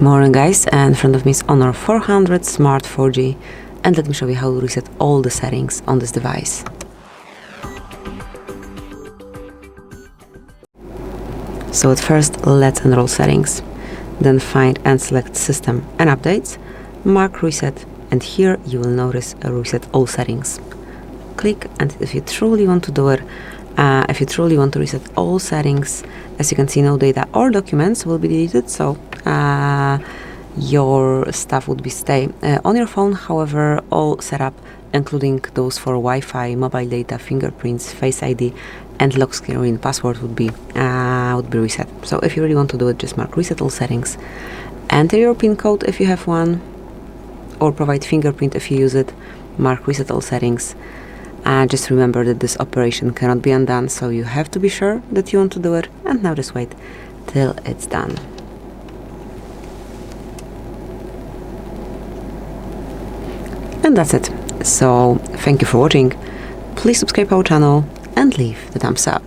Good morning guys, and in front of me is Honor 400 Smart 4G, and let me show you how to reset all the settings on this device. So at first, let's enroll settings, then find and select System and Updates, mark Reset, and here you will notice a Reset All Settings. Click, and if you truly want to do it, if you truly want to reset all settings, as you can see, no data or documents will be deleted, so your stuff would be stay on your phone. However, all setup, including those for Wi-Fi, mobile data, fingerprints, Face ID, and lock screen password would be reset. So if you really want to do it, just mark Reset All Settings, enter your PIN code if you have one, or provide fingerprint if you use it, mark Reset All Settings. Just remember that this operation cannot be undone, so you have to be sure that you want to do it, and now just wait till it's done. And that's it. So thank you for watching. Please subscribe our channel and leave the thumbs up.